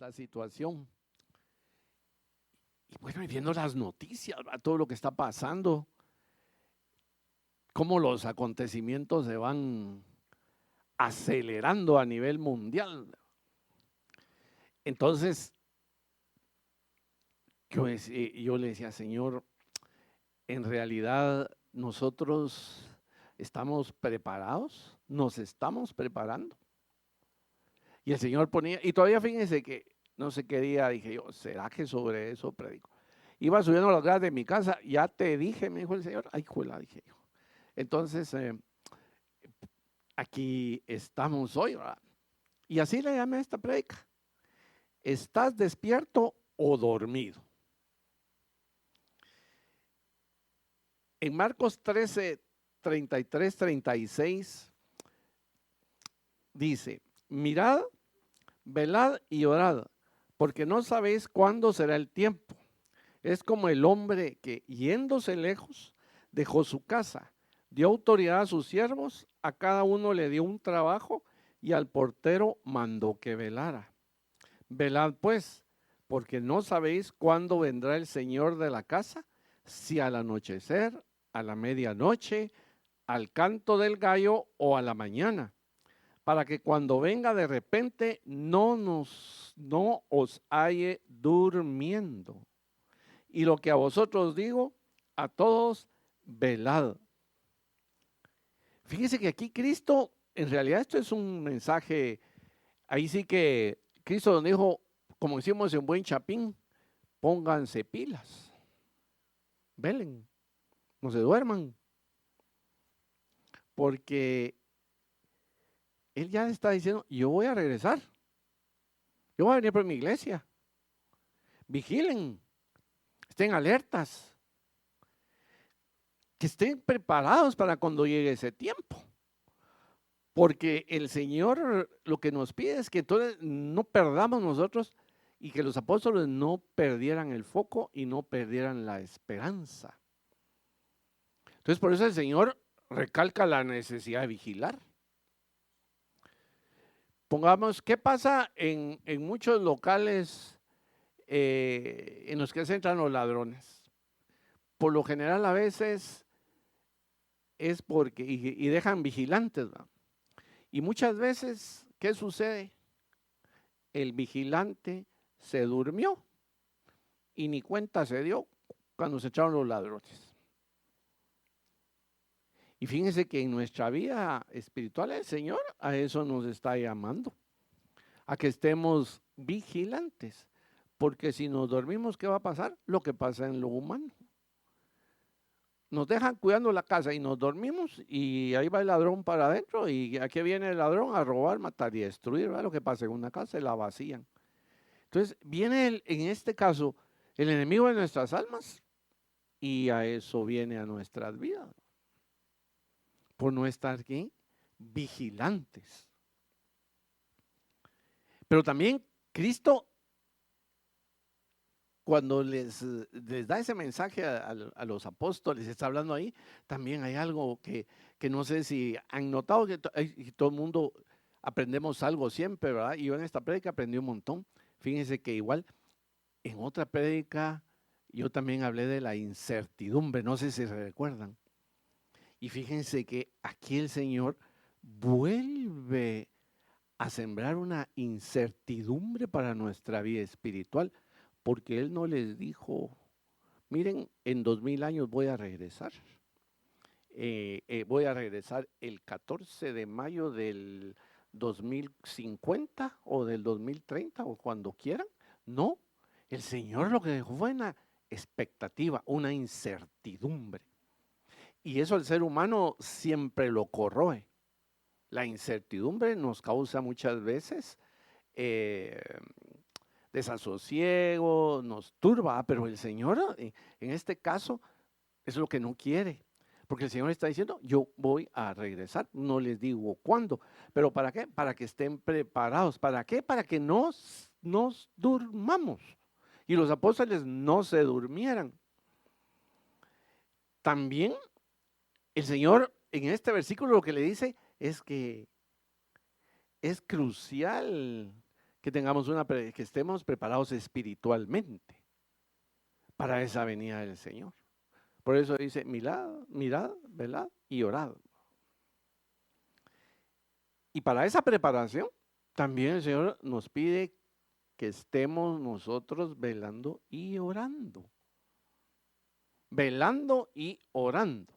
esta situación. Y bueno, y viendo las noticias, ¿verdad? Todo lo que está pasando, cómo los acontecimientos se van acelerando a nivel mundial. Entonces, yo le decía, Señor, en realidad nosotros estamos preparados, nos estamos preparando. Y el Señor ponía, y todavía fíjense que no sé qué día dije yo, ¿será que sobre eso predico? Iba subiendo las gradas de mi casa, ya te dije, me dijo el Señor, ay, juela, dije yo. Entonces, aquí estamos hoy, ¿verdad? Y así le llamé a esta predica. ¿Estás despierto o dormido? En Marcos 13, 33, 36 dice, mirad, velad y orad, porque no sabéis cuándo será el tiempo. Es como el hombre que, yéndose lejos, dejó su casa, dio autoridad a sus siervos, a cada uno le dio un trabajo y al portero mandó que velara. Velad pues, porque no sabéis cuándo vendrá el Señor de la casa, si al anochecer, a la medianoche, al canto del gallo o a la mañana, para que cuando venga de repente no os halle durmiendo. Y lo que a vosotros digo, a todos, velad. Fíjese que aquí Cristo, en realidad esto es un mensaje, ahí sí que Cristo nos dijo, como decimos en buen chapín, pónganse pilas, velen, no se duerman, porque Él ya está diciendo, yo voy a regresar, yo voy a venir por mi iglesia, vigilen, estén alertas, que estén preparados para cuando llegue ese tiempo. Porque el Señor lo que nos pide es que entonces no perdamos nosotros y que los apóstoles no perdieran el foco y no perdieran la esperanza. Entonces por eso el Señor recalca la necesidad de vigilar. Pongamos, ¿qué pasa en muchos locales en los que se entran los ladrones? Por lo general a veces es porque, y dejan vigilantes, ¿verdad? Y muchas veces, ¿qué sucede? El vigilante se durmió y ni cuenta se dio cuando se echaron los ladrones. Y fíjense que en nuestra vida espiritual el Señor a eso nos está llamando, a que estemos vigilantes, porque si nos dormimos, ¿qué va a pasar? Lo que pasa en lo humano. Nos dejan cuidando la casa y nos dormimos y ahí va el ladrón para adentro y aquí viene el ladrón a robar, matar y destruir, ¿verdad? Lo que pasa en una casa, la vacían. Entonces viene en este caso el enemigo de nuestras almas y a eso viene a nuestras vidas. Por no estar aquí vigilantes. Pero también Cristo, cuando les da ese mensaje a los apóstoles, está hablando ahí, también hay algo que no sé si han notado que todo el mundo aprendemos algo siempre, ¿verdad? Y yo en esta prédica aprendí un montón. Fíjense que igual en otra prédica yo también hablé de la incertidumbre, no sé si se recuerdan. Y fíjense que aquí el Señor vuelve a sembrar una incertidumbre para nuestra vida espiritual, porque Él no les dijo, miren, en 2000 años voy a regresar. Voy a regresar el 14 de mayo del 2050 o del 2030 o cuando quieran. No, el Señor lo que dejó fue una expectativa, una incertidumbre. Y eso el ser humano siempre lo corroe. La incertidumbre nos causa muchas veces desasosiego, nos turba, pero el Señor en este caso es lo que no quiere. Porque el Señor está diciendo, yo voy a regresar, no les digo cuándo, pero ¿para qué? Para que estén preparados. ¿Para qué? Para que nos durmamos. Y los apóstoles no se durmieran. También el Señor en este versículo lo que le dice es que es crucial que estemos preparados espiritualmente para esa venida del Señor. Por eso dice, mirad, velad y orad. Y para esa preparación, también el Señor nos pide que estemos nosotros velando y orando. Velando y orando.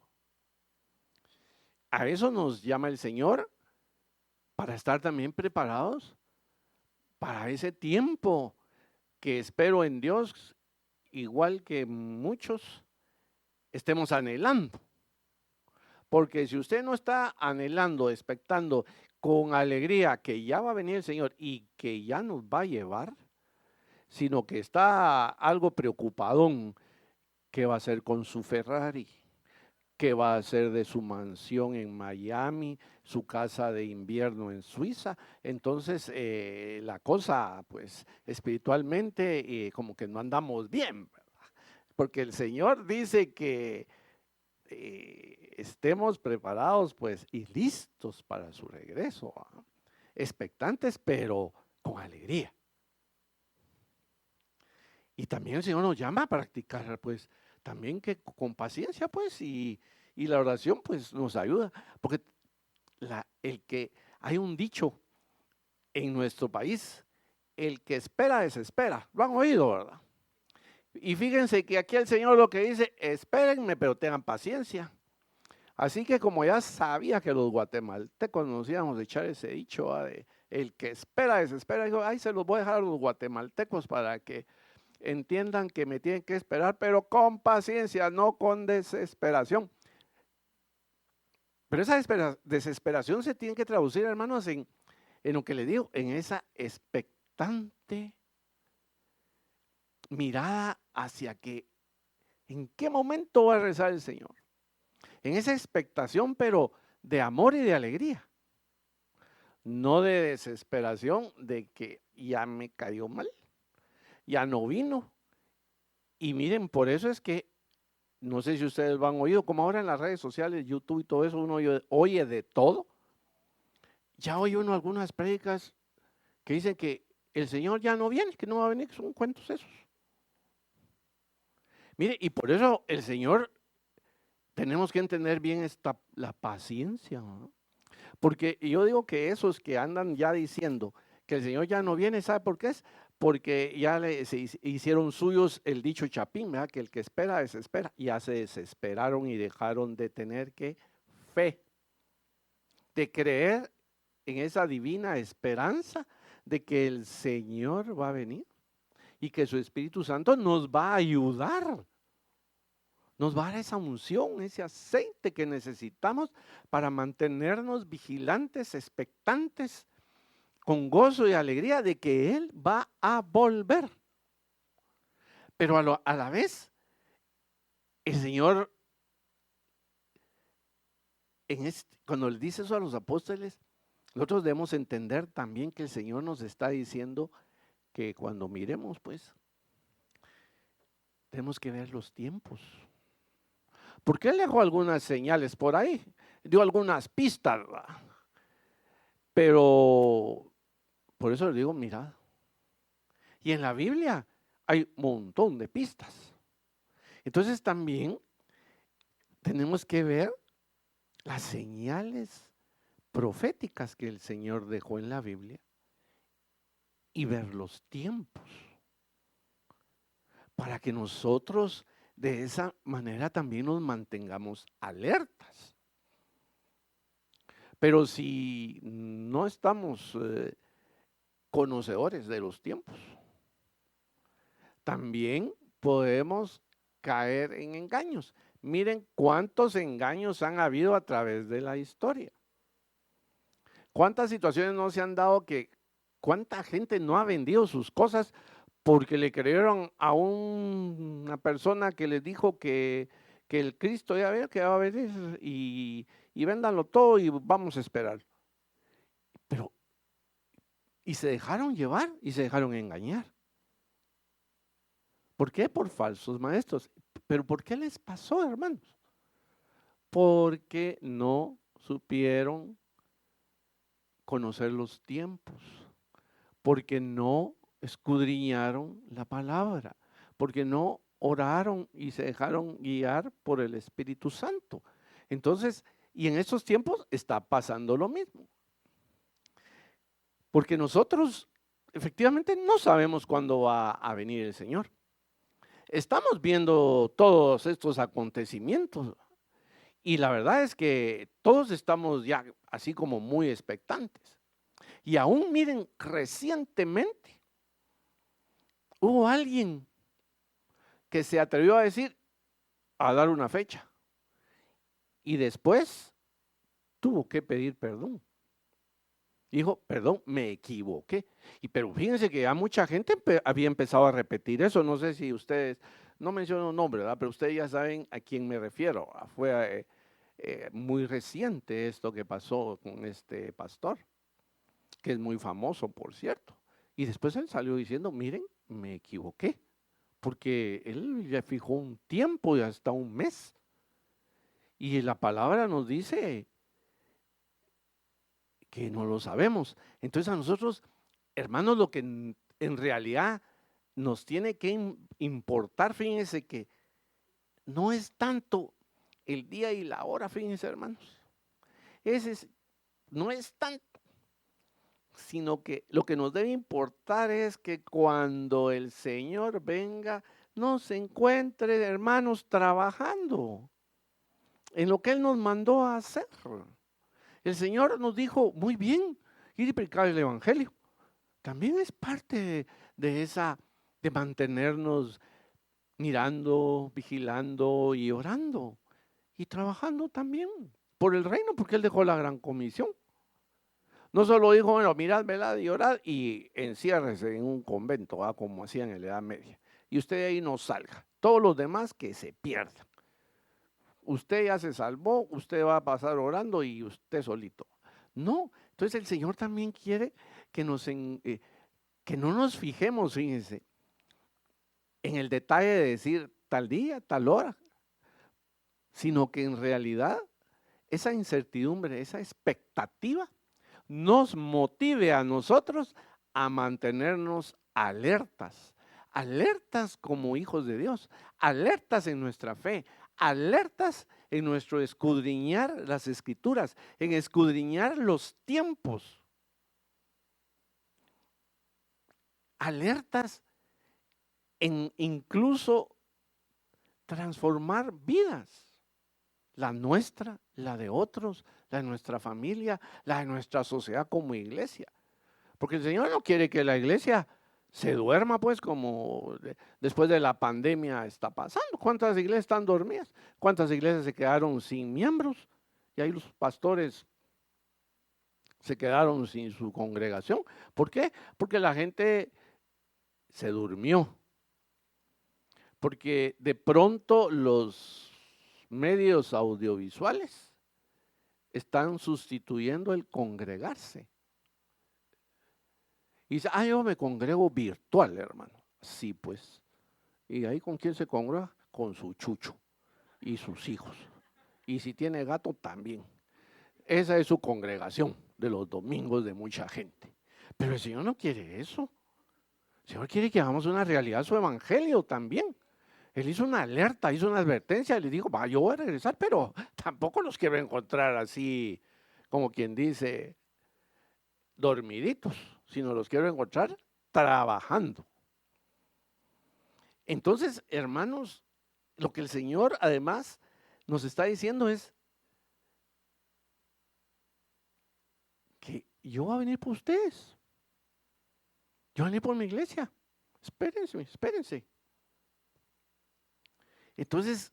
A eso nos llama el Señor, para estar también preparados para ese tiempo que espero en Dios, igual que muchos estemos anhelando. Porque si usted no está anhelando, expectando con alegría que ya va a venir el Señor y que ya nos va a llevar, sino que está algo preocupadón, ¿qué va a hacer con su Ferrari? ¿Qué va a hacer de su mansión en Miami, su casa de invierno en Suiza? Entonces, la cosa, pues, espiritualmente, como que no andamos bien, ¿verdad? Porque el Señor dice que estemos preparados, pues, y listos para su regreso, ¿ah? Expectantes, pero con alegría. Y también el Señor nos llama a practicar, pues, también que con paciencia, pues, y la oración, pues, nos ayuda. Porque hay un dicho en nuestro país, el que espera, desespera. Lo han oído, ¿verdad? Y fíjense que aquí el Señor lo que dice, espérenme, pero tengan paciencia. Así que como ya sabía que los guatemaltecos nos íbamos a echar ese dicho, de el que espera, desespera, dijo, ay, se los voy a dejar a los guatemaltecos para que entiendan que me tienen que esperar, pero con paciencia, no con desesperación. Pero esa desesperación se tiene que traducir, hermanos, en lo que le digo, en esa expectante mirada hacia que, ¿en qué momento va a rezar el Señor? En esa expectación, pero de amor y de alegría. No de desesperación de que ya me cayó mal, ya no vino. Y miren, por eso es que, no sé si ustedes lo han oído, como ahora en las redes sociales, YouTube y todo eso, uno oye de todo. Ya oye uno algunas prédicas que dicen que el Señor ya no viene, que no va a venir, que son cuentos esos. Mire, y por eso el Señor, tenemos que entender bien la paciencia, ¿no? Porque yo digo que esos que andan ya diciendo que el Señor ya no viene, ¿sabe por qué es? Porque ya se hicieron suyos el dicho chapín, ¿verdad? Que el que espera, desespera. Ya se desesperaron y dejaron de tener fe, de creer en esa divina esperanza de que el Señor va a venir y que su Espíritu Santo nos va a ayudar. Nos va a dar esa unción, ese aceite que necesitamos para mantenernos vigilantes, expectantes, con gozo y alegría de que Él va a volver. Pero a la vez, el Señor, cuando le dice eso a los apóstoles, nosotros debemos entender también que el Señor nos está diciendo que cuando miremos, pues, tenemos que ver los tiempos. Porque Él dejó algunas señales por ahí, dio algunas pistas, ¿verdad? Pero por eso les digo, mirad. Y en la Biblia hay un montón de pistas. Entonces también tenemos que ver las señales proféticas que el Señor dejó en la Biblia y ver los tiempos para que nosotros de esa manera también nos mantengamos alertas. Pero si no estamos conocedores de los tiempos, también podemos caer en engaños. Miren cuántos engaños han habido a través de la historia. ¿Cuántas situaciones no se han dado que cuánta gente no ha vendido sus cosas porque le creyeron a una persona que les dijo que el Cristo ya va a venir y véndanlo todo y vamos a esperar? Y se dejaron llevar y se dejaron engañar. ¿Por qué? Por falsos maestros. ¿Pero por qué les pasó, hermanos? Porque no supieron conocer los tiempos, porque no escudriñaron la palabra, porque no oraron y se dejaron guiar por el Espíritu Santo. Entonces, y en estos tiempos está pasando lo mismo. Porque nosotros efectivamente no sabemos cuándo va a venir el Señor. Estamos viendo todos estos acontecimientos y la verdad es que todos estamos ya así como muy expectantes. Y aún miren, recientemente hubo alguien que se atrevió a decir, a dar una fecha y después tuvo que pedir perdón. Dijo, perdón, me equivoqué. Pero fíjense que ya mucha gente había empezado a repetir eso. No sé si ustedes, no menciono nombre, ¿verdad? Pero ustedes ya saben a quién me refiero. Fue muy reciente esto que pasó con este pastor, que es muy famoso, por cierto. Y después él salió diciendo, miren, me equivoqué, porque él ya fijó un tiempo y hasta un mes. Y la palabra nos dice que no lo sabemos. Entonces a nosotros, hermanos, lo que en realidad nos tiene que importar, fíjense que no es tanto el día y la hora, fíjense hermanos. No es tanto, sino que lo que nos debe importar es que cuando el Señor venga, nos encuentre, hermanos, trabajando en lo que Él nos mandó a hacer. El Señor nos dijo, muy bien, ir y predicar el Evangelio. También es parte de mantenernos mirando, vigilando y orando y trabajando también por el reino, porque Él dejó la gran comisión. No solo dijo, bueno, mirad, velad y orad y enciérrese en un convento, como hacían en la Edad Media, y usted de ahí no salga. Todos los demás que se pierdan. Usted ya se salvó, usted va a pasar orando y usted solito. No, entonces el Señor también quiere que que no nos fijemos, fíjense, en el detalle de decir tal día, tal hora, sino que en realidad esa incertidumbre, esa expectativa nos motive a nosotros a mantenernos alertas, alertas como hijos de Dios, alertas en nuestra fe, alertas en nuestro escudriñar las escrituras, en escudriñar los tiempos, alertas en incluso transformar vidas, la nuestra, la de otros, la de nuestra familia, la de nuestra sociedad como iglesia. Porque el Señor no quiere que la iglesia se duerma, pues, como después de la pandemia está pasando. ¿Cuántas iglesias están dormidas? ¿Cuántas iglesias se quedaron sin miembros? Y ahí los pastores se quedaron sin su congregación. ¿Por qué? Porque la gente se durmió. Porque de pronto los medios audiovisuales están sustituyendo el congregarse. Y dice, yo me congrego virtual, hermano. Sí, pues. ¿Y ahí con quién se congrega? Con su chucho y sus hijos. Y si tiene gato, también. Esa es su congregación de los domingos de mucha gente. Pero el Señor no quiere eso. El Señor quiere que hagamos una realidad su evangelio también. Él hizo una alerta, hizo una advertencia, le dijo, yo voy a regresar, pero tampoco los quiero encontrar así, como quien dice, dormiditos, sino los quiero encontrar trabajando. Entonces, hermanos, lo que el Señor además nos está diciendo es que yo voy a venir por ustedes. Yo voy a venir por mi iglesia. Espérense, espérense. Entonces,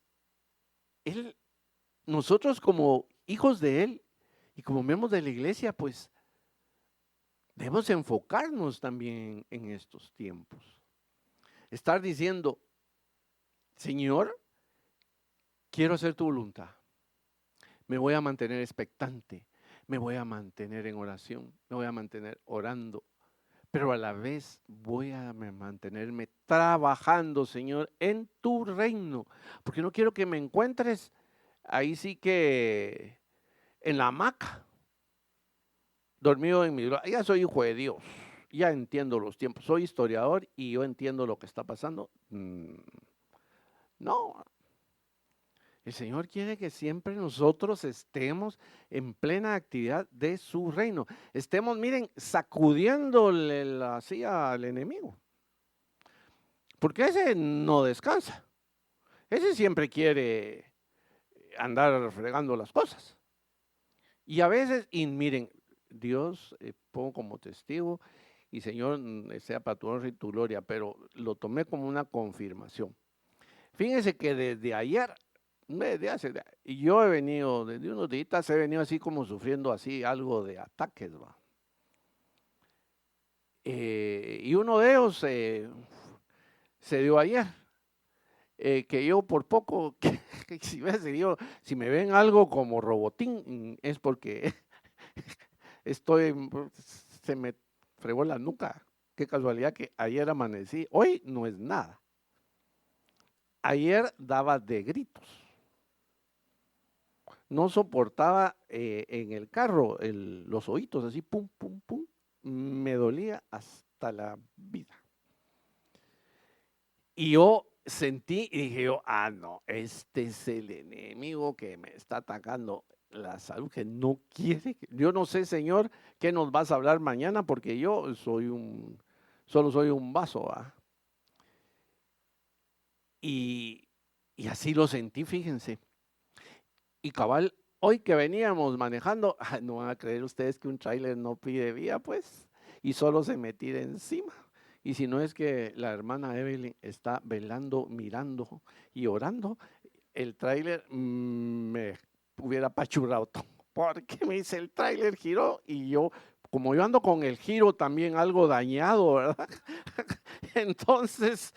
nosotros como hijos de Él y como miembros de la iglesia, pues debemos enfocarnos también en estos tiempos. Estar diciendo, Señor, quiero hacer tu voluntad. Me voy a mantener expectante, me voy a mantener en oración, me voy a mantener orando, pero a la vez voy a mantenerme trabajando, Señor, en tu reino, porque no quiero que me encuentres ahí sí que en la hamaca, dormido en mi gloria. Ya soy hijo de Dios ya entiendo los tiempos, soy historiador y yo entiendo lo que está pasando. No, el Señor quiere que siempre nosotros estemos en plena actividad de su reino. Estemos, miren, sacudiéndole la silla al enemigo. Porque ese no descansa. Ese siempre quiere andar fregando las cosas. Y a veces, y miren, Dios, pongo como testigo, y Señor, sea para tu honra y tu gloria, pero lo tomé como una confirmación. Fíjense que desde ayer, y yo he venido, desde unos días he venido así como sufriendo así algo de ataques, ¿va? Y uno de ellos se dio ayer, que yo por poco, si me ven algo como robotín, es porque se me fregó la nuca. Qué casualidad que ayer amanecí, hoy no es nada. Ayer daba de gritos. No soportaba en el carro los oídos así, pum, pum, pum. Me dolía hasta la vida. Y yo sentí y dije yo, no, este es el enemigo que me está atacando la salud, que no quiere. Yo no sé, Señor, qué nos vas a hablar mañana, porque yo solo soy un vaso, ¿va? Y así lo sentí, fíjense. Y cabal, hoy que veníamos manejando, no van a creer ustedes que un tráiler no pide vía, pues, y solo se me tira encima. Y si no es que la hermana Evelyn está velando, mirando y orando, el tráiler me hubiera apachurrado todo, porque me dice, el tráiler giró y yo, como yo ando con el giro también algo dañado, ¿verdad? Entonces,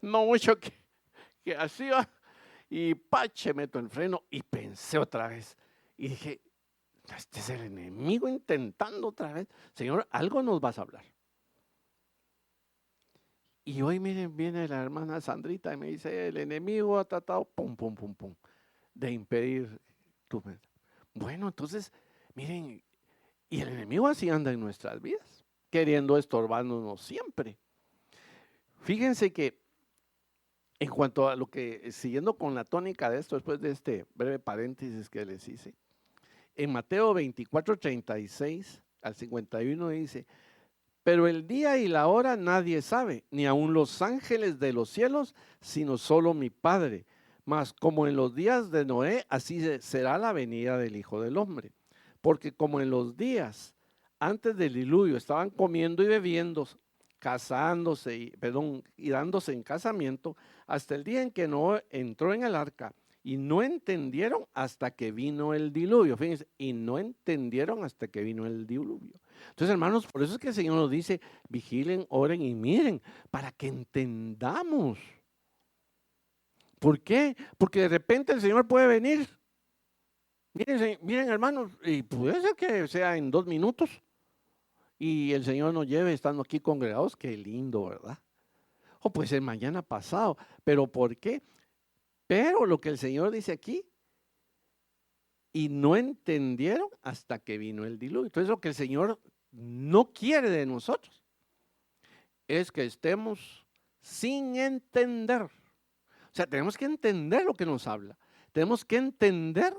no mucho que así va. Y pache, meto el freno y pensé otra vez. Y dije, este es el enemigo intentando otra vez. Señor, algo nos vas a hablar. Y hoy, miren, viene la hermana Sandrita y me dice, el enemigo ha tratado, pum, pum, pum, pum, de impedir tu meta. Bueno, entonces, miren, y el enemigo así anda en nuestras vidas, queriendo estorbarnos siempre. Fíjense que en cuanto a lo que, siguiendo con la tónica de esto, después de este breve paréntesis que les hice, en Mateo 24, 36 al 51 dice, pero el día y la hora nadie sabe, ni aun los ángeles de los cielos, sino solo mi Padre. Mas como en los días de Noé, así será la venida del Hijo del Hombre. Porque como en los días antes del diluvio estaban comiendo y bebiendo, casándose, y dándose en casamiento, hasta el día en que Noé entró en el arca, y no entendieron hasta que vino el diluvio. Fíjense, y no entendieron hasta que vino el diluvio. Entonces, hermanos, por eso es que el Señor nos dice, vigilen, oren y miren, para que entendamos. ¿Por qué? Porque de repente el Señor puede venir. Miren, hermanos, y puede ser que sea en 2 minutos y el Señor nos lleve estando aquí congregados. Qué lindo, ¿verdad? O puede ser mañana pasado. ¿Pero por qué? Pero lo que el Señor dice aquí, y no entendieron hasta que vino el diluvio. Entonces lo que el Señor no quiere de nosotros es que estemos sin entender. O sea, tenemos que entender lo que nos habla. Tenemos que entender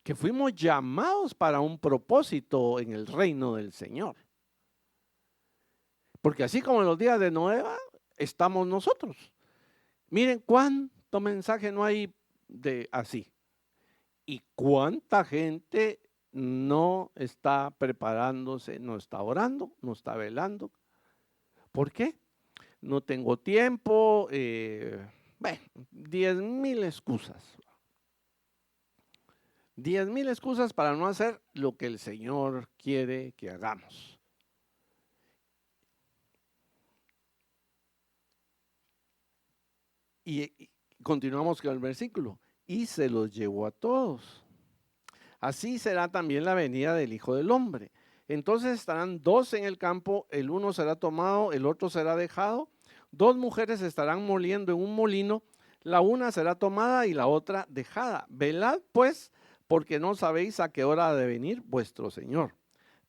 que fuimos llamados para un propósito en el reino del Señor. Porque así como en los días de Noé, estamos nosotros. Miren cuánto mensaje no hay de así. Y cuánta gente no está preparándose, no está orando, no está velando. ¿Por qué? No tengo tiempo, 10,000 excusas. 10,000 excusas para no hacer lo que el Señor quiere que hagamos. Y continuamos con el versículo. Y se los llevó a todos. Así será también la venida del Hijo del Hombre. Entonces estarán 2 en el campo, el uno será tomado, el otro será dejado. 2 mujeres estarán moliendo en un molino, la una será tomada y la otra dejada. Velad pues, porque no sabéis a qué hora ha de venir vuestro Señor.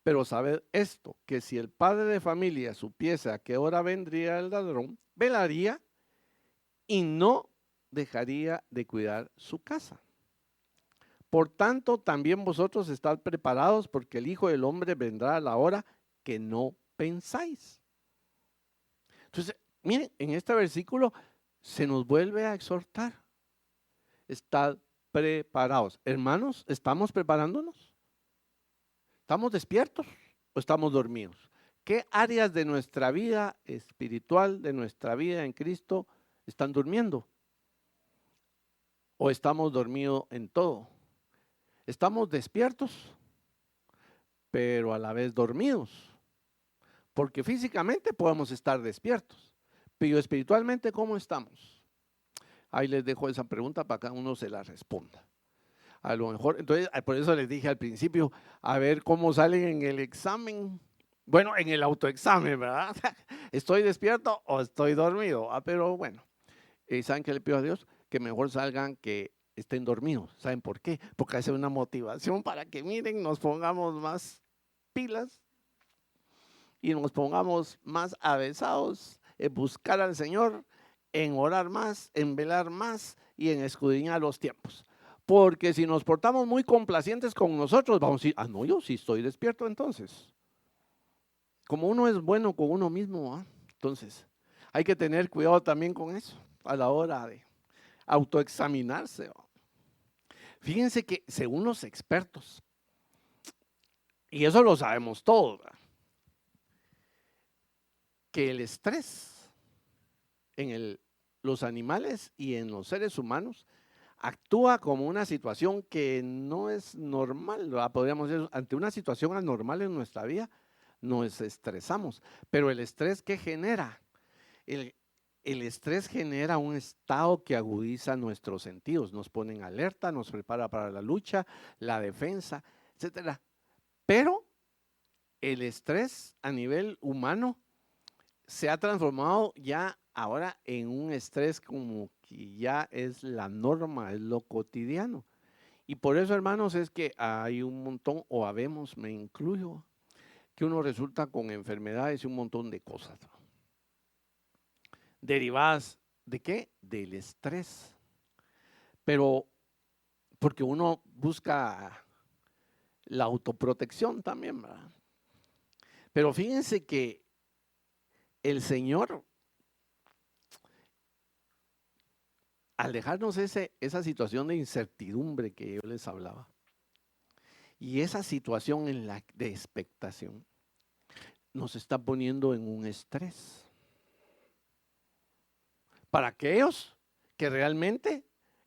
Pero sabed esto, que si el padre de familia supiese a qué hora vendría el ladrón, velaría y no dejaría de cuidar su casa. Por tanto, también vosotros estad preparados, porque el Hijo del Hombre vendrá a la hora que no pensáis. Entonces, miren, en este versículo se nos vuelve a exhortar. Estad preparados. Hermanos, ¿estamos preparándonos? ¿Estamos despiertos o estamos dormidos? ¿Qué áreas de nuestra vida espiritual, de nuestra vida en Cristo, están durmiendo? ¿O estamos dormidos en todo? Estamos despiertos, pero a la vez dormidos. Porque físicamente podemos estar despiertos, pero espiritualmente, ¿cómo estamos? Ahí les dejo esa pregunta para que uno se la responda. A lo mejor, entonces, por eso les dije al principio, a ver cómo salen en el examen. Bueno, en el autoexamen, ¿verdad? ¿Estoy despierto o estoy dormido? Pero bueno, ¿saben qué le pido a Dios? Que mejor salgan que estén dormidos. ¿Saben por qué? Porque hace una motivación para que miren, nos pongamos más pilas y nos pongamos más avesados en buscar al Señor, en orar más, en velar más y en escudriñar los tiempos. Porque si nos portamos muy complacientes con nosotros, vamos a decir, no, yo sí estoy despierto entonces. Como uno es bueno con uno mismo, entonces hay que tener cuidado también con eso a la hora de autoexaminarse. Fíjense que según los expertos, y eso lo sabemos todos, que el estrés en los animales y en los seres humanos actúa como una situación que no es normal, ¿verdad? Podríamos decir, ante una situación anormal en nuestra vida, nos estresamos. Pero el estrés, ¿qué genera? El estrés genera un estado que agudiza nuestros sentidos, nos pone en alerta, nos prepara para la lucha, la defensa, etcétera. Pero el estrés a nivel humano se ha transformado ya ahora en un estrés como que ya es la norma, es lo cotidiano. Y por eso, hermanos, es que hay un montón, o habemos, me incluyo, que uno resulta con enfermedades y un montón de cosas, ¿no? Derivadas ¿de qué? Del estrés. Pero porque uno busca la autoprotección también, ¿verdad? Pero fíjense que el Señor, al dejarnos esa situación de incertidumbre que yo les hablaba, y esa situación de expectación, nos está poniendo en un estrés. Para aquellos que realmente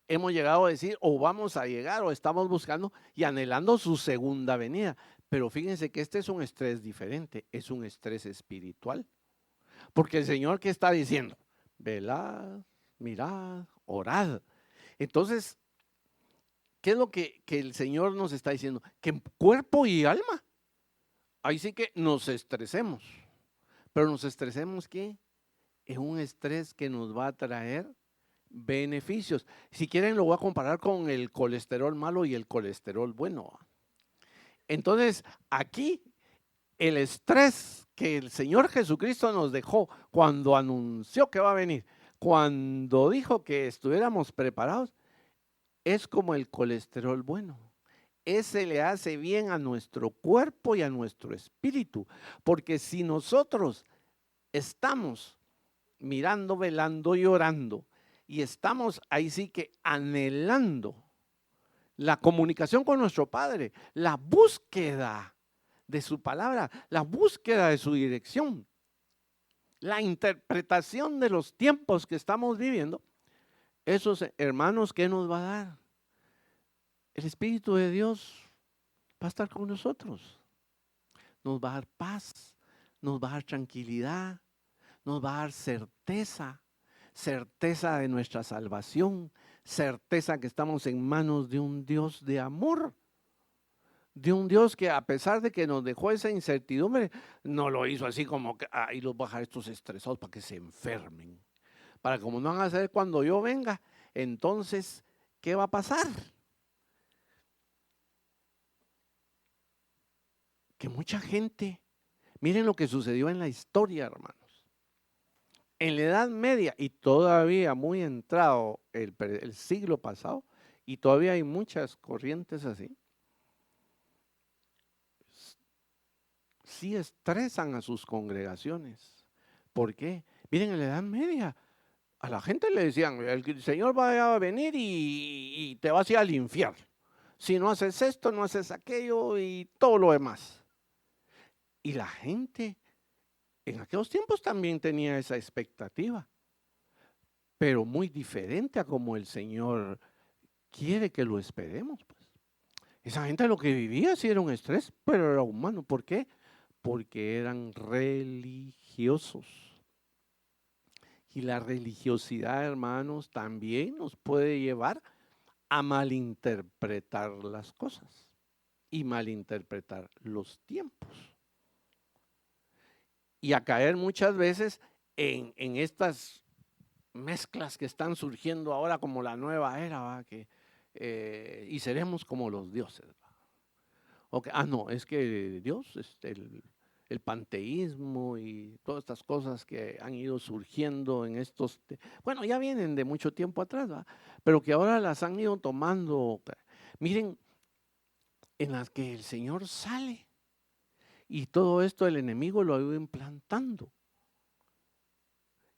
hemos llegado a decir, o vamos a llegar, o estamos buscando y anhelando su segunda venida. Pero fíjense que este es un estrés diferente, es un estrés espiritual. Porque el Señor, ¿qué está diciendo? Velad, mirad, orad. Entonces, ¿qué es lo que el Señor nos está diciendo? Que en cuerpo y alma, ahí sí que nos estresemos. Pero nos estresemos, ¿qué? Es un estrés que nos va a traer beneficios. Si quieren, lo voy a comparar con el colesterol malo y el colesterol bueno. Entonces, aquí el estrés que el Señor Jesucristo nos dejó cuando anunció que va a venir, cuando dijo que estuviéramos preparados, es como el colesterol bueno. Ese le hace bien a nuestro cuerpo y a nuestro espíritu, porque si nosotros estamos mirando, velando y orando, y estamos ahí sí que anhelando la comunicación con nuestro Padre, la búsqueda de su palabra, la búsqueda de su dirección, la interpretación de los tiempos que estamos viviendo, esos hermanos, ¿qué nos va a dar? El Espíritu de Dios va a estar con nosotros, nos va a dar paz, nos va a dar tranquilidad, nos va a dar certeza, certeza de nuestra salvación, certeza que estamos en manos de un Dios de amor, de un Dios que a pesar de que nos dejó esa incertidumbre, no lo hizo así como que ahí los bajar estos estresados para que se enfermen, para como no van a hacer cuando yo venga, entonces, ¿qué va a pasar? que mucha gente, miren lo que sucedió en la historia, hermanos. En la Edad Media y todavía muy entrado el siglo pasado, y todavía hay muchas corrientes así, sí estresan a sus congregaciones. ¿Por qué? Miren, en la Edad Media a la gente le decían, el Señor va a venir y te vas a ir al infierno. Si no haces esto, no haces aquello y todo lo demás. Y la gente en aquellos tiempos también tenía esa expectativa, pero muy diferente a como el Señor quiere que lo esperemos. Pues. Esa gente lo que vivía sí era un estrés, pero era humano. ¿Por qué? Porque eran religiosos. Y la religiosidad, hermanos, también nos puede llevar a malinterpretar las cosas y malinterpretar los tiempos. Y a caer muchas veces en estas mezclas que están surgiendo ahora como la nueva era, ¿va? Y seremos como los dioses. ¿Va? Okay. No, es que Dios, el panteísmo y todas estas cosas que han ido surgiendo en estos, bueno, ya vienen de mucho tiempo atrás, ¿va? Pero que ahora las han ido tomando. Miren, en las que el Señor sale y todo esto el enemigo lo ha ido implantando.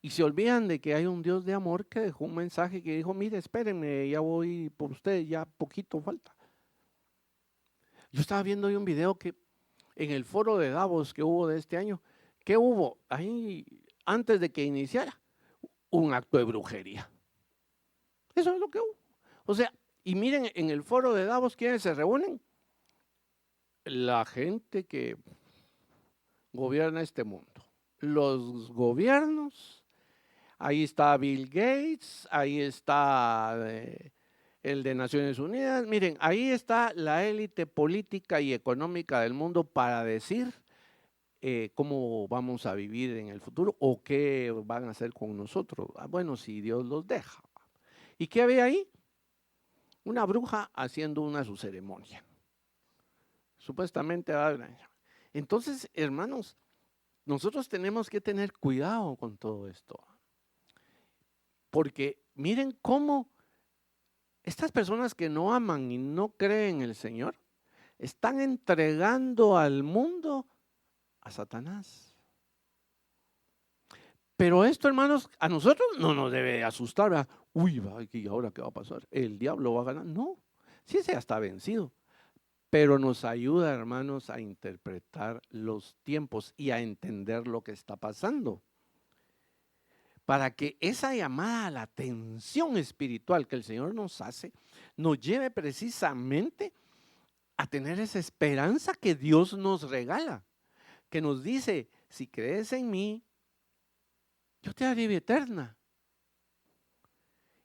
Y se olvidan de que hay un Dios de amor que dejó un mensaje que dijo, mire, espérenme, ya voy por ustedes, ya poquito falta. Yo estaba viendo hoy un video que en el foro de Davos que hubo de este año, ¿qué hubo? Ahí, antes de que iniciara, un acto de brujería. Eso es lo que hubo. O sea, y miren, en el foro de Davos, ¿quiénes se reúnen? La gente que gobierna este mundo. Los gobiernos, ahí está Bill Gates, ahí está el de Naciones Unidas. Miren, ahí está la élite política y económica del mundo para decir cómo vamos a vivir en el futuro o qué van a hacer con nosotros. Bueno, si Dios los deja. ¿Y qué había ahí? Una bruja haciendo su ceremonia. Supuestamente. Entonces, hermanos, nosotros tenemos que tener cuidado con todo esto. Porque miren cómo estas personas que no aman y no creen en el Señor están entregando al mundo a Satanás. Pero esto, hermanos, a nosotros no nos debe asustar. ¿Verdad? Uy, ¿y ahora qué va a pasar? ¿El diablo va a ganar? No, sí, ese ya está vencido. Pero nos ayuda, hermanos, a interpretar los tiempos y a entender lo que está pasando. Para que esa llamada a la atención espiritual que el Señor nos hace, nos lleve precisamente a tener esa esperanza que Dios nos regala, que nos dice, si crees en mí, yo te daré vida eterna.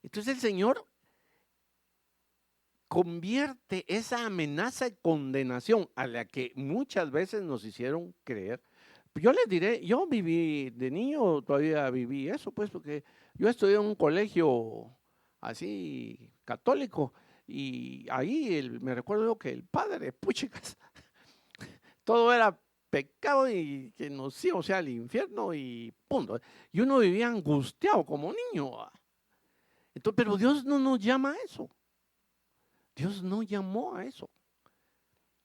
Entonces el Señor convierte esa amenaza de condenación a la que muchas veces nos hicieron creer. Yo les diré, yo viví de niño, todavía viví eso, pues, porque yo estudié en un colegio así católico y ahí me recuerdo que el padre, puchicas, todo era pecado y que nos íbamos al infierno y punto. Y uno vivía angustiado como niño. Entonces, pero Dios no nos llama a eso. Dios no llamó a eso.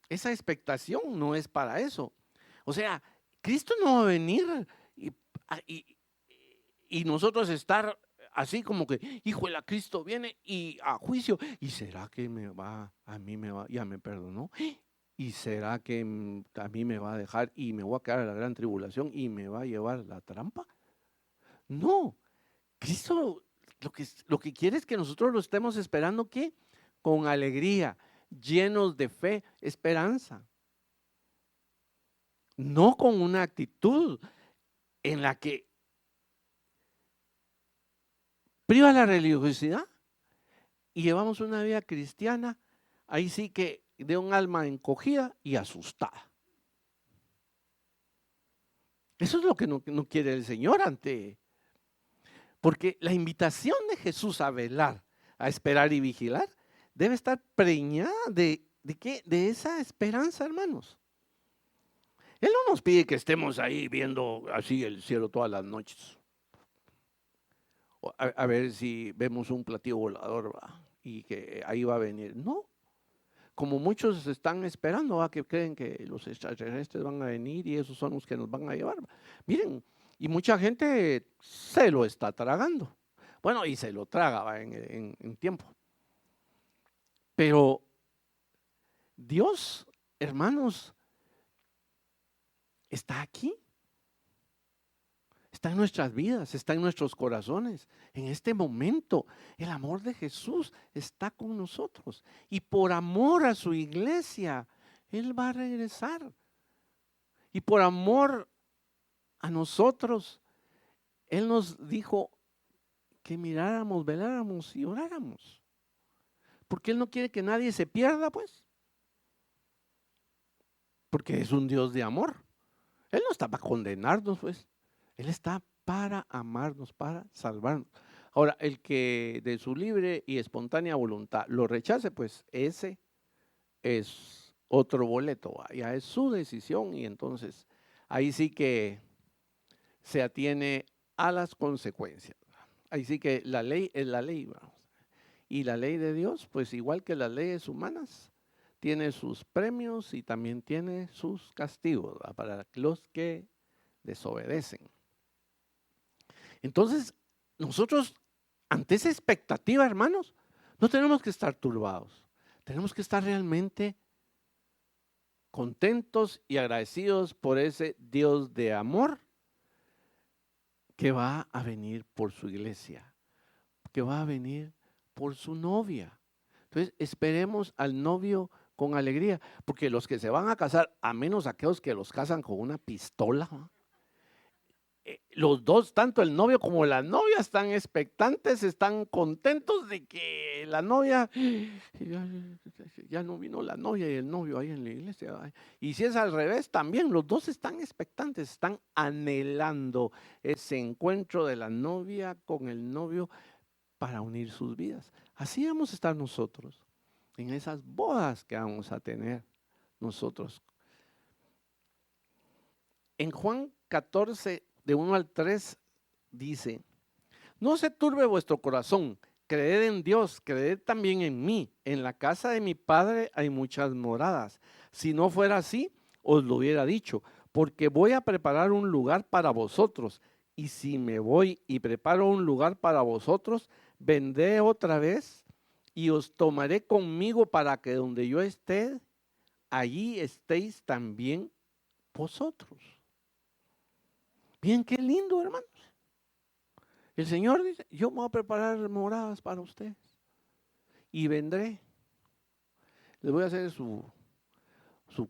Esa expectación no es para eso. O sea, Cristo no va a venir y nosotros estar así como que, híjole, Cristo viene y a juicio. ¿Y será que ya me perdonó? ¿Y será que a mí me va a dejar y me voy a quedar en la gran tribulación y me va a llevar la trampa? No, Cristo lo que quiere es que nosotros lo estemos esperando, ¿qué? Con alegría, llenos de fe, esperanza. No con una actitud en la que priva la religiosidad y llevamos una vida cristiana, ahí sí que de un alma encogida y asustada. Eso es lo que no quiere el Señor porque la invitación de Jesús a velar, a esperar y vigilar, debe estar preñada ¿de qué? De esa esperanza, hermanos. Él no nos pide que estemos ahí viendo así el cielo todas las noches. A ver si vemos un platillo volador, ¿va? Y que ahí va a venir. No, como muchos están esperando, ¿va? Que creen que los extraterrestres van a venir y esos son los que nos van a llevar. Miren, y mucha gente se lo está tragando. Bueno, y se lo traga, ¿va? En tiempo. Pero Dios, hermanos, está aquí. Está en nuestras vidas, está en nuestros corazones. En este momento, el amor de Jesús está con nosotros. Y por amor a su iglesia, Él va a regresar. Y por amor a nosotros, Él nos dijo que miráramos, veláramos y oráramos. Porque Él no quiere que nadie se pierda, pues. Porque es un Dios de amor. Él no está para condenarnos, pues. Él está para amarnos, para salvarnos. Ahora, el que de su libre y espontánea voluntad lo rechace, pues ese es otro boleto, ya es su decisión y entonces ahí sí que se atiene a las consecuencias. Ahí sí que la ley es la ley, vamos. Y la ley de Dios, pues igual que las leyes humanas, tiene sus premios y también tiene sus castigos, ¿verdad? Para los que desobedecen. Entonces, nosotros, ante esa expectativa, hermanos, no tenemos que estar turbados. Tenemos que estar realmente contentos y agradecidos por ese Dios de amor que va a venir por su iglesia, que va a venir por su novia. Entonces, esperemos al novio con alegría, porque los que se van a casar, a menos aquellos que los casan con una pistola, ¿no? Los dos, tanto el novio como la novia, están expectantes, están contentos de que la novia, ya no vino la novia y el novio ahí en la iglesia. Y si es al revés, también los dos están expectantes, están anhelando ese encuentro de la novia con el novio para unir sus vidas. Así vamos a estar nosotros, en esas bodas que vamos a tener nosotros. En Juan 14, de 1 al 3, dice: no se turbe vuestro corazón, creed en Dios, creed también en mí. En la casa de mi Padre hay muchas moradas. Si no fuera así, os lo hubiera dicho, porque voy a preparar un lugar para vosotros. Y si me voy y preparo un lugar para vosotros, vendré otra vez y os tomaré conmigo para que donde yo esté, allí estéis también vosotros. Bien, qué lindo, hermanos. El Señor dice: yo me voy a preparar moradas para ustedes y vendré. Les voy a hacer su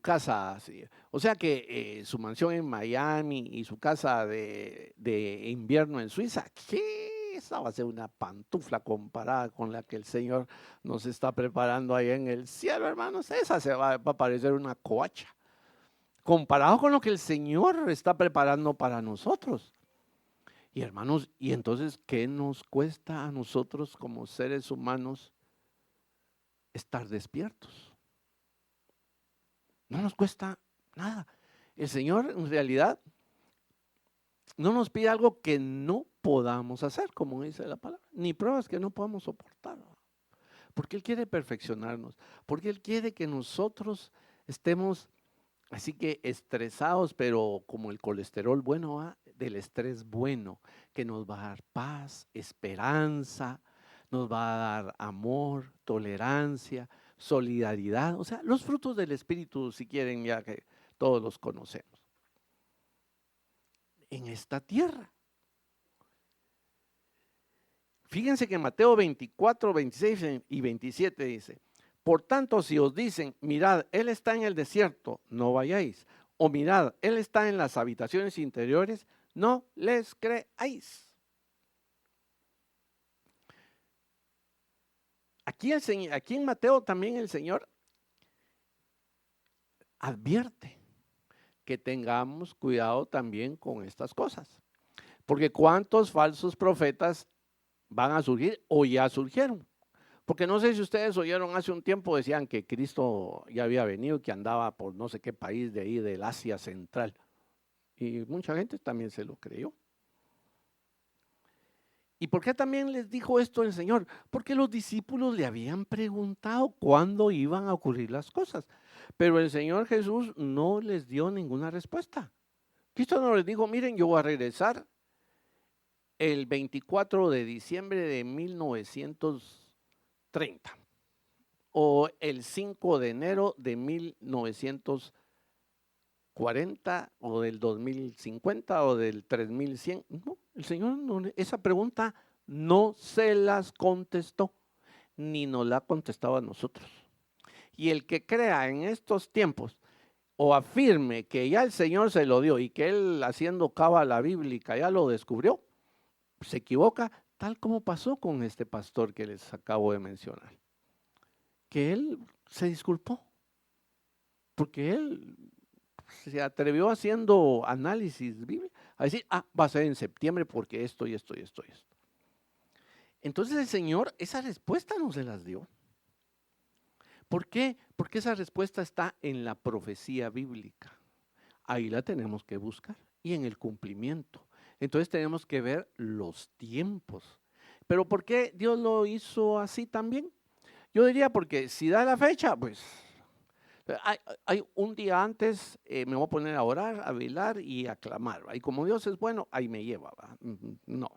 casa así. O sea que su mansión en Miami y su casa de invierno en Suiza, ¿qué? Esa va a ser una pantufla comparada con la que el Señor nos está preparando ahí en el cielo, hermanos. Esa se va a parecer una covacha, comparado con lo que el Señor está preparando para nosotros. Y hermanos, y entonces, ¿qué nos cuesta a nosotros como seres humanos estar despiertos? No nos cuesta nada. El Señor en realidad no nos pide algo que no podamos hacer, como dice la palabra, ni pruebas que no podamos soportar. Porque Él quiere perfeccionarnos, porque Él quiere que nosotros estemos así que estresados, pero como el colesterol bueno, ¿va? Del estrés bueno, que nos va a dar paz, esperanza, nos va a dar amor, tolerancia, solidaridad, o sea, los frutos del Espíritu, si quieren, ya que todos los conocemos. En esta tierra. Fíjense que Mateo 24, 26 y 27 dice: por tanto, si os dicen, mirad, Él está en el desierto, no vayáis. O mirad, Él está en las habitaciones interiores, no les creáis. Aquí en Mateo también el Señor advierte que tengamos cuidado también con estas cosas. Porque cuántos falsos profetas van a surgir o ya surgieron. Porque no sé si ustedes oyeron hace un tiempo, decían que Cristo ya había venido y que andaba por no sé qué país de ahí, del Asia Central. Y mucha gente también se lo creyó. ¿Y por qué también les dijo esto el Señor? Porque los discípulos le habían preguntado cuándo iban a ocurrir las cosas. Pero el Señor Jesús no les dio ninguna respuesta. Cristo no les dijo, miren, yo voy a regresar el 24 de diciembre de 1930 o el 5 de enero de 1940 o del 2050 o del 3100. No, el Señor no, esa pregunta no se las contestó, ni nos la ha contestado a nosotros. Y el que crea en estos tiempos o afirme que ya el Señor se lo dio y que Él haciendo cábala bíblica ya lo descubrió, se equivoca, tal como pasó con este pastor que les acabo de mencionar. Que él se disculpó, porque él se atrevió haciendo análisis bíblico a decir, va a ser en septiembre porque esto y esto y esto y esto. Entonces el Señor esa respuesta no se las dio. ¿Por qué? Porque esa respuesta está en la profecía bíblica. Ahí la tenemos que buscar y en el cumplimiento. Entonces tenemos que ver los tiempos. ¿Pero por qué Dios lo hizo así también? Yo diría porque si da la fecha, pues hay un día antes, me voy a poner a orar, a velar y a clamar. Y como Dios es bueno, ahí me lleva. ¿Va? No.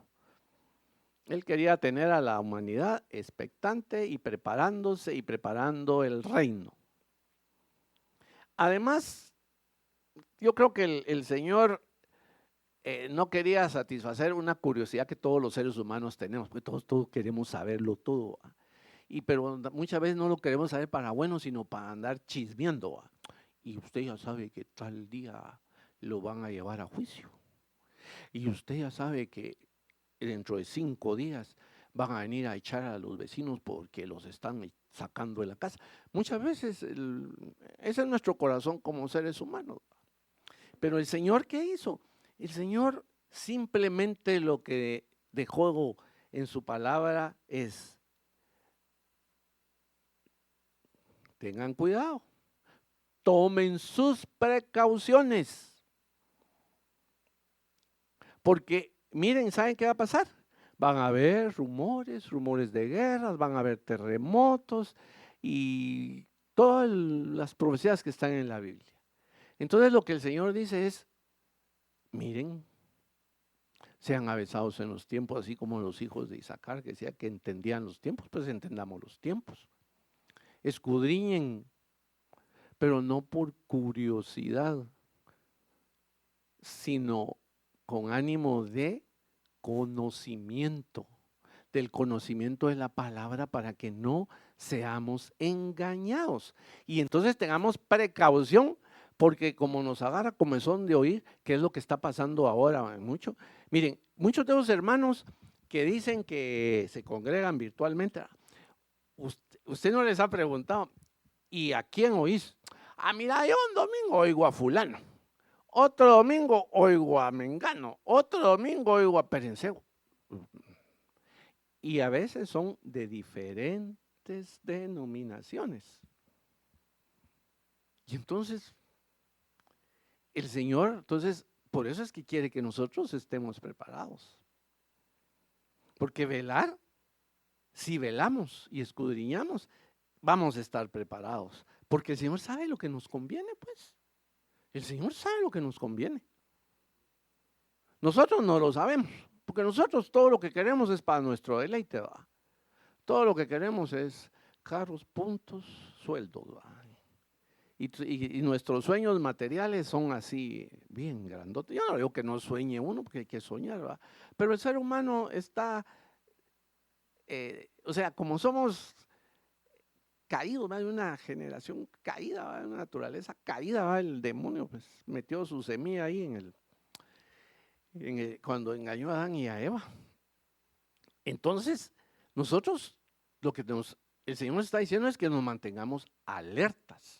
Él quería tener a la humanidad expectante y preparándose y preparando el reino. Además, yo creo que el Señor no quería satisfacer una curiosidad que todos los seres humanos tenemos, porque todos queremos saberlo todo. Pero muchas veces no lo queremos saber para bueno, sino para andar chismeando. Y usted ya sabe que tal día lo van a llevar a juicio. Y usted ya sabe que dentro de 5 días van a venir a echar a los vecinos porque los están sacando de la casa. Muchas veces ese es nuestro corazón como seres humanos. Pero el Señor, ¿qué hizo? El Señor simplemente lo que dejó en su palabra es: tengan cuidado, tomen sus precauciones. Porque miren, ¿saben qué va a pasar? Van a haber rumores de guerras, van a haber terremotos y todas las profecías que están en la Biblia. Entonces lo que el Señor dice es, miren, sean avesados en los tiempos, así como los hijos de Isaacar, que decía que entendían los tiempos, pues entendamos los tiempos. Escudriñen, pero no por curiosidad, sino con ánimo de conocimiento, del conocimiento de la palabra para que no seamos engañados. Y entonces tengamos precaución, porque como nos agarra comezón de oír, que es lo que está pasando ahora mucho. Miren, muchos de los hermanos que dicen que se congregan virtualmente, usted no les ha preguntado, ¿y a quién oís? Mira, yo un domingo oigo a fulano. Otro domingo oigo a mengano, otro domingo oigo a perenceo. Y a veces son de diferentes denominaciones. Y entonces, el Señor, entonces, por eso es que quiere que nosotros estemos preparados. Porque velar, si velamos y escudriñamos, vamos a estar preparados. Porque el Señor sabe lo que nos conviene, pues. El Señor sabe lo que nos conviene. Nosotros no lo sabemos, porque nosotros todo lo que queremos es para nuestro deleite, ¿va? Todo lo que queremos es carros, puntos, sueldos, ¿va? Y nuestros sueños materiales son así, bien grandotes. Yo no digo que no sueñe uno, porque hay que soñar, ¿va? Pero el ser humano está, o sea, como somos caídos, ¿va? De una generación caída, ¿va? De una naturaleza caída, ¿va? El demonio pues metió su semilla ahí cuando engañó a Adán y a Eva. Entonces, nosotros lo que el Señor nos está diciendo es que nos mantengamos alertas.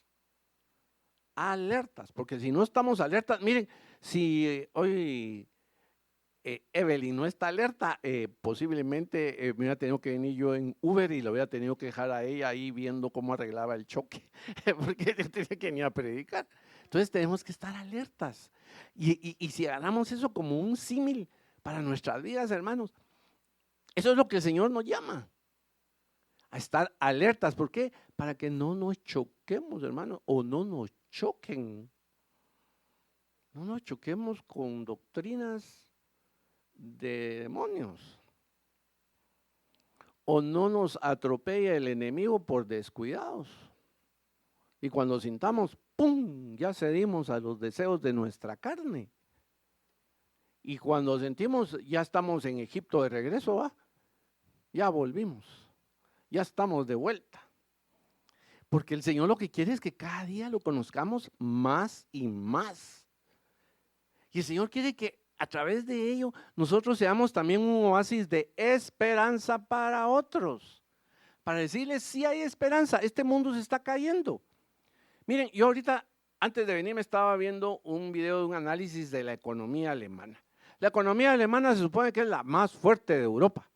Alertas, porque si no estamos alertas, miren, si hoy Evelyn no está alerta, posiblemente me hubiera tenido que venir yo en Uber y lo hubiera tenido que dejar a ella ahí viendo cómo arreglaba el choque, porque yo tenía que venir a predicar. Entonces tenemos que estar alertas. Y si agarramos eso como un símil para nuestras vidas, hermanos, eso es lo que el Señor nos llama, a estar alertas. ¿Por qué? Para que no nos choquemos, hermanos, o no nos choquen. No nos choquemos con doctrinas de demonios. O no nos atropella el enemigo por descuidados. Y cuando sintamos, ¡pum!, ya cedimos a los deseos de nuestra carne. Y cuando sentimos, ya estamos en Egipto de regreso, ¿va? Ya volvimos. Ya estamos de vuelta. Porque el Señor lo que quiere es que cada día lo conozcamos más y más. Y el Señor quiere que a través de ello nosotros seamos también un oasis de esperanza para otros. Para decirles, sí hay esperanza, este mundo se está cayendo. Miren, yo ahorita, antes de venir, me estaba viendo un video de un análisis de la economía alemana. La economía alemana se supone que es la más fuerte de Europa.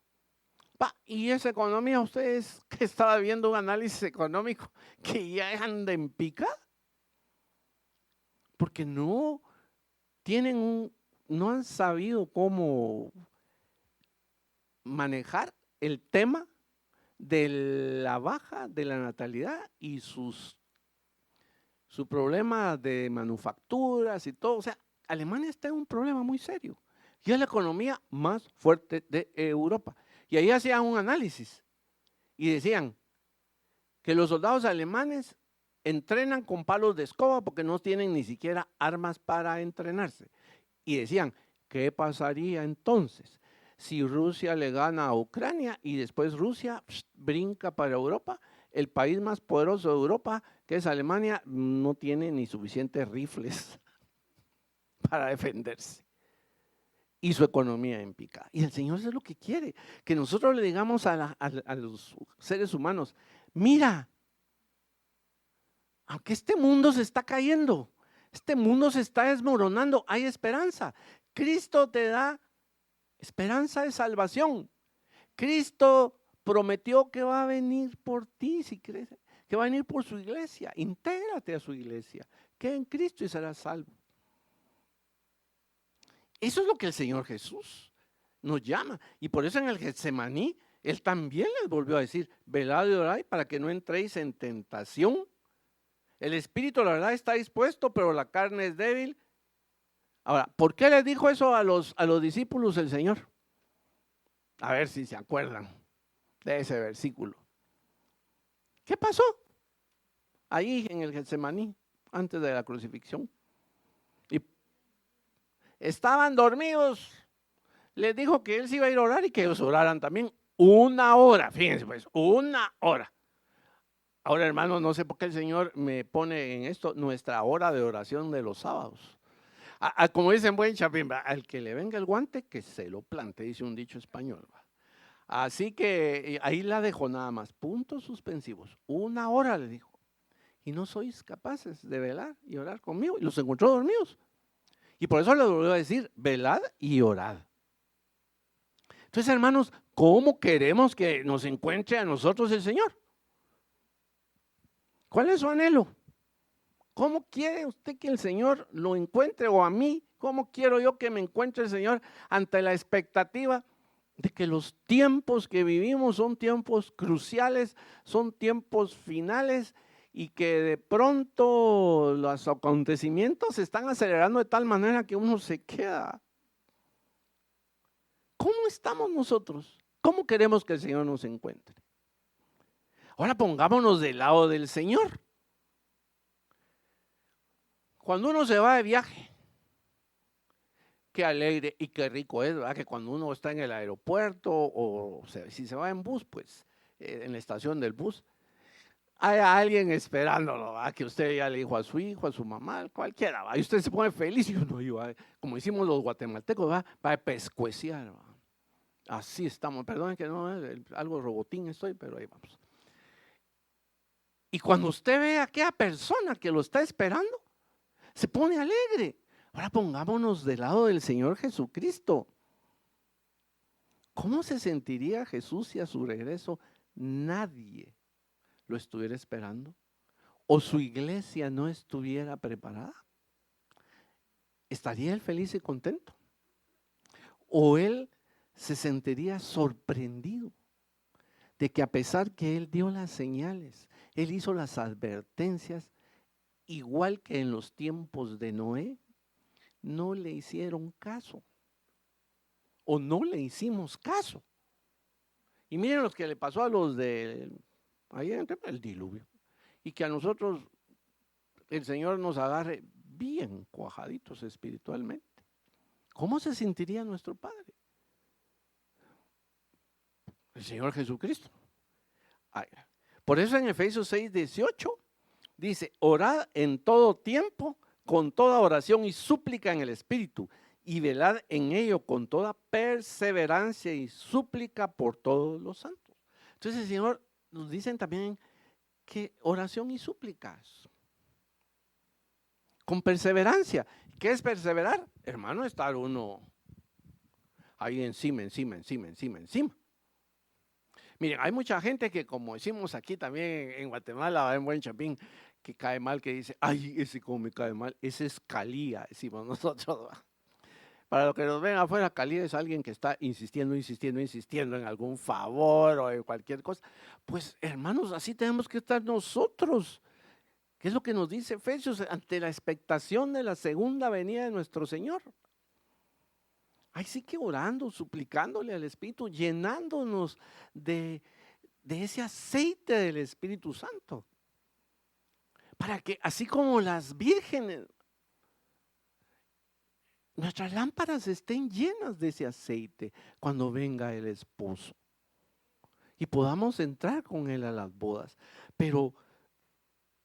Y esa economía, ustedes que estaba viendo un análisis económico que ya anda en pica, porque no han sabido cómo manejar el tema de la baja de la natalidad y su problema de manufacturas y todo. O sea, Alemania está en un problema muy serio y es la economía más fuerte de Europa. Y ahí hacían un análisis y decían que los soldados alemanes entrenan con palos de escoba porque no tienen ni siquiera armas para entrenarse. Y decían, ¿qué pasaría entonces si Rusia le gana a Ucrania y después Rusia brinca para Europa? El país más poderoso de Europa, que es Alemania, no tiene ni suficientes rifles para defenderse. Y su economía en pica. Y el Señor es lo que quiere, que nosotros le digamos a los seres humanos, mira, aunque este mundo se está cayendo, este mundo se está desmoronando, hay esperanza. Cristo te da esperanza de salvación. Cristo prometió que va a venir por ti, si crees, que va a venir por su iglesia. Intégrate a su iglesia, que en Cristo y serás salvo. Eso es lo que el Señor Jesús nos llama. Y por eso en el Getsemaní, Él también les volvió a decir, velad y orad para que no entréis en tentación. El espíritu, la verdad, está dispuesto, pero la carne es débil. Ahora, ¿por qué les dijo eso a los discípulos el Señor? A ver si se acuerdan de ese versículo. ¿Qué pasó ahí en el Getsemaní antes de la crucifixión? Y estaban dormidos. Les dijo que Él se iba a ir a orar y que ellos oraran también 1 hora. Fíjense pues, 1 hora. Ahora, hermanos, no sé por qué el Señor me pone en esto nuestra hora de oración de los sábados. Como dicen buen chapín, al que le venga el guante, que se lo plante, dice un dicho español. Así que ahí la dejó nada más, puntos suspensivos. 1 hora le dijo. Y no sois capaces de velar y orar conmigo. Y los encontró dormidos. Y por eso le volvió a decir, velad y orad. Entonces, hermanos, ¿cómo queremos que nos encuentre a nosotros el Señor? ¿Cuál es su anhelo? ¿Cómo quiere usted que el Señor lo encuentre o a mí? ¿Cómo quiero yo que me encuentre el Señor ante la expectativa de que los tiempos que vivimos son tiempos cruciales, son tiempos finales y que de pronto los acontecimientos se están acelerando de tal manera que uno se queda? ¿Cómo estamos nosotros? ¿Cómo queremos que el Señor nos encuentre? Ahora pongámonos del lado del Señor. Cuando uno se va de viaje, qué alegre y qué rico es, ¿verdad? Que cuando uno está en el aeropuerto o si se va en bus, pues en la estación del bus, hay alguien esperándolo, ¿verdad? Que usted ya le dijo a su hijo, a su mamá, cualquiera, ¿verdad? Y usted se pone feliz y uno iba, como hicimos los guatemaltecos, va a pescueciar, ¿verdad? Así estamos, perdón que no, algo robotín estoy, pero ahí vamos. Y cuando usted ve a aquella persona que lo está esperando, se pone alegre. Ahora pongámonos del lado del Señor Jesucristo. ¿Cómo se sentiría Jesús si a su regreso nadie lo estuviera esperando? ¿O su iglesia no estuviera preparada? ¿Estaría él feliz y contento? ¿O él se sentiría sorprendido de que a pesar que él dio las señales, él hizo las advertencias, igual que en los tiempos de Noé, no le hicieron caso? ¿O no le hicimos caso? Y miren lo que le pasó a los de ayer, el diluvio. Y que a nosotros el Señor nos agarre bien cuajaditos espiritualmente. ¿Cómo se sentiría nuestro Padre? El Señor Jesucristo. Ay, por eso en Efesios 6:18 dice: orad en todo tiempo, con toda oración y súplica en el Espíritu, y velad en ello con toda perseverancia y súplica por todos los santos. Entonces el Señor nos dice también que oración y súplicas, con perseverancia. ¿Qué es perseverar? Hermano, estar uno ahí encima. Miren, hay mucha gente que, como decimos aquí también en Guatemala, en Buen Chapín, que cae mal, que dice: ay, ese como me cae mal, ese es Calía, decimos nosotros. Para los que nos ven afuera, Calía es alguien que está insistiendo en algún favor o en cualquier cosa. Pues hermanos, así tenemos que estar nosotros. ¿Qué es lo que nos dice Efesios? Ante la expectación de la segunda venida de nuestro Señor. Ahí sí que orando, suplicándole al Espíritu, llenándonos de ese aceite del Espíritu Santo. Para que así como las vírgenes, nuestras lámparas estén llenas de ese aceite cuando venga el esposo. Y podamos entrar con él a las bodas. Pero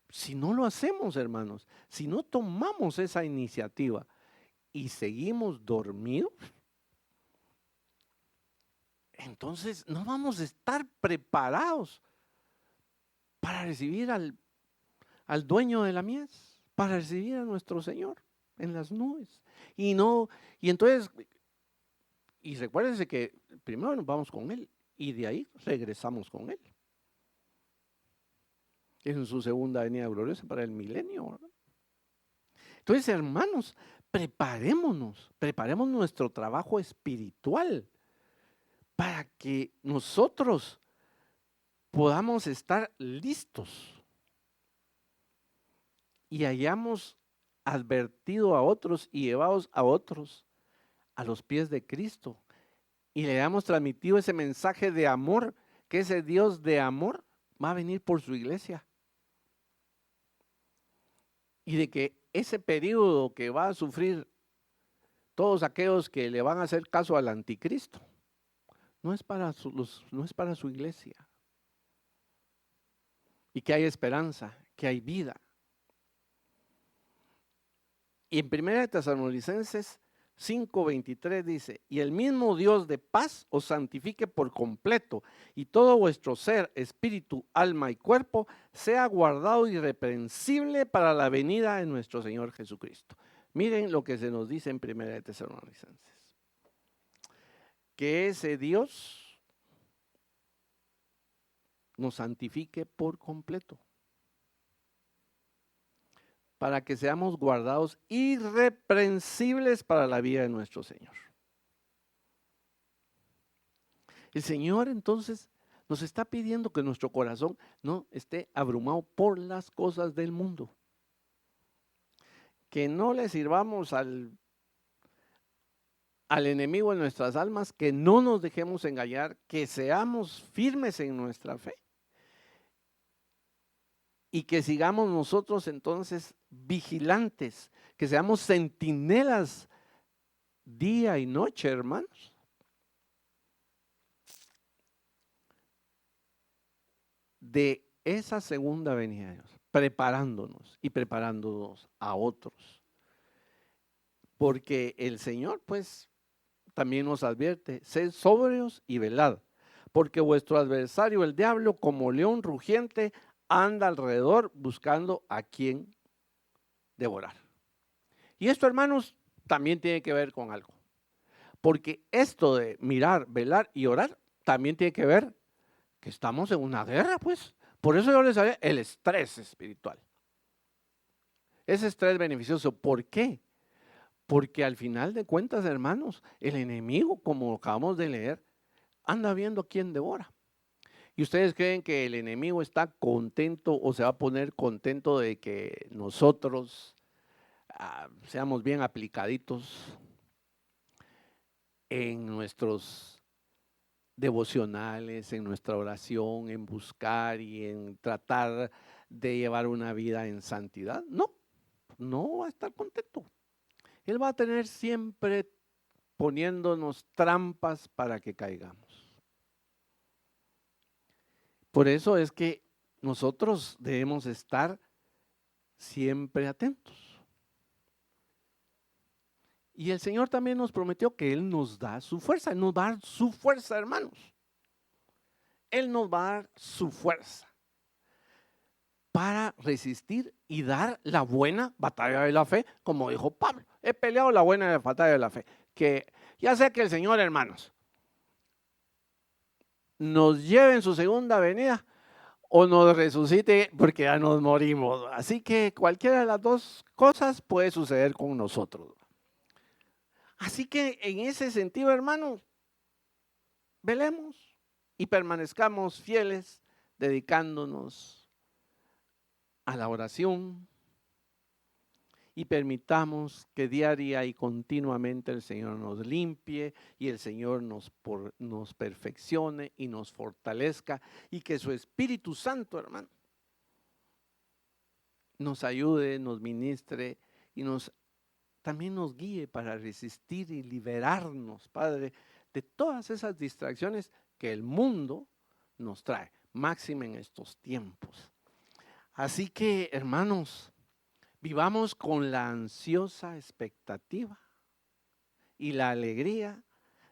si no lo hacemos, hermanos, si no tomamos esa iniciativa y seguimos dormidos, entonces no vamos a estar preparados para recibir al dueño de la mies, para recibir a nuestro Señor en las nubes. Y entonces, y recuérdense que primero nos vamos con Él y de ahí regresamos con Él. Es en su segunda venida gloriosa para el milenio, ¿verdad? Entonces, hermanos, preparemos nuestro trabajo espiritual para que nosotros podamos estar listos y hayamos advertido a otros y llevados a otros a los pies de Cristo y le hayamos transmitido ese mensaje de amor, que ese Dios de amor va a venir por su iglesia. Y de que ese periodo que va a sufrir todos aquellos que le van a hacer caso al anticristo, no es para su iglesia. Y que hay esperanza, que hay vida. Y en 1 Tesalonicenses 5:23 dice: y el mismo Dios de paz os santifique por completo, y todo vuestro ser, espíritu, alma y cuerpo sea guardado irreprensible para la venida de nuestro Señor Jesucristo. Miren lo que se nos dice en 1 Tesalonicenses: que ese Dios nos santifique por completo, para que seamos guardados irreprensibles para la vida de nuestro Señor. El Señor entonces nos está pidiendo que nuestro corazón no esté abrumado por las cosas del mundo. Que no le sirvamos al enemigo en nuestras almas, que no nos dejemos engañar, que seamos firmes en nuestra fe. Y que sigamos nosotros entonces vigilantes, que seamos centinelas día y noche, hermanos. De esa segunda venida de Dios, preparándonos y preparándonos a otros. Porque el Señor, pues, también nos advierte: sed sobrios y velad, porque vuestro adversario, el diablo, como león rugiente, anda alrededor buscando a quien devorar. Y esto, hermanos, también tiene que ver con algo. Porque esto de mirar, velar y orar también tiene que ver que estamos en una guerra, pues. Por eso yo les hablé el estrés espiritual. Ese estrés beneficioso. ¿Por qué? Porque al final de cuentas, hermanos, el enemigo, como acabamos de leer, anda viendo quién devora. ¿Y ustedes creen que el enemigo está contento o se va a poner contento de que nosotros seamos bien aplicaditos en nuestros devocionales, en nuestra oración, en buscar y en tratar de llevar una vida en santidad? No, no va a estar contento. Él va a tener siempre poniéndonos trampas para que caigamos. Por eso es que nosotros debemos estar siempre atentos. Y el Señor también nos prometió que Él nos da su fuerza. Él nos va a dar su fuerza, hermanos. Él nos va a dar su fuerza para resistir y dar la buena batalla de la fe, como dijo Pablo. He peleado la buena batalla de la fe. Que ya sea que el Señor, hermanos, nos lleve en su segunda venida o nos resucite porque ya nos morimos. Así que cualquiera de las dos cosas puede suceder con nosotros. Así que en ese sentido, hermanos, velemos y permanezcamos fieles, dedicándonos a la oración y permitamos que diaria y continuamente el Señor nos limpie y el Señor nos perfeccione y nos fortalezca y que su Espíritu Santo, hermano, nos ayude, nos ministre y también nos guíe para resistir y liberarnos, Padre, de todas esas distracciones que el mundo nos trae, máxime en estos tiempos. Así que, hermanos, vivamos con la ansiosa expectativa y la alegría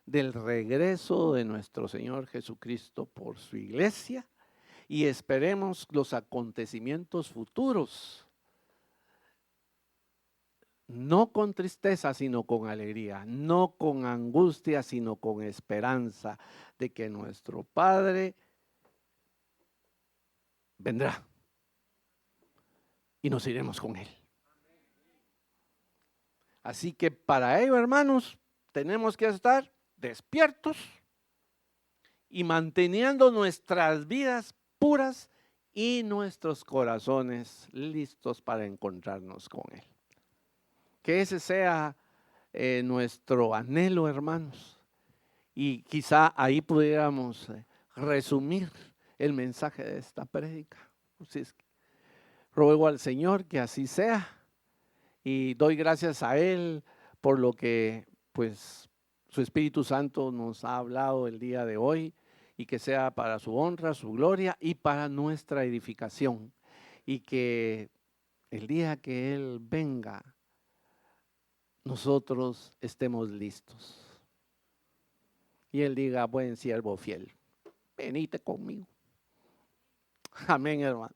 del regreso de nuestro Señor Jesucristo por su iglesia y esperemos los acontecimientos futuros. No con tristeza, sino con alegría, no con angustia, sino con esperanza de que nuestro Padre vendrá y nos iremos con Él. Así que para ello, hermanos, tenemos que estar despiertos y manteniendo nuestras vidas puras y nuestros corazones listos para encontrarnos con Él. Que ese sea nuestro anhelo, hermanos. Y quizá ahí pudiéramos resumir el mensaje de esta prédica. Entonces, ruego al Señor que así sea y doy gracias a Él por lo que pues su Espíritu Santo nos ha hablado el día de hoy y que sea para su honra, su gloria y para nuestra edificación. Y que el día que Él venga, nosotros estemos listos. Y Él diga, buen siervo fiel, venite conmigo. Amén, hermano.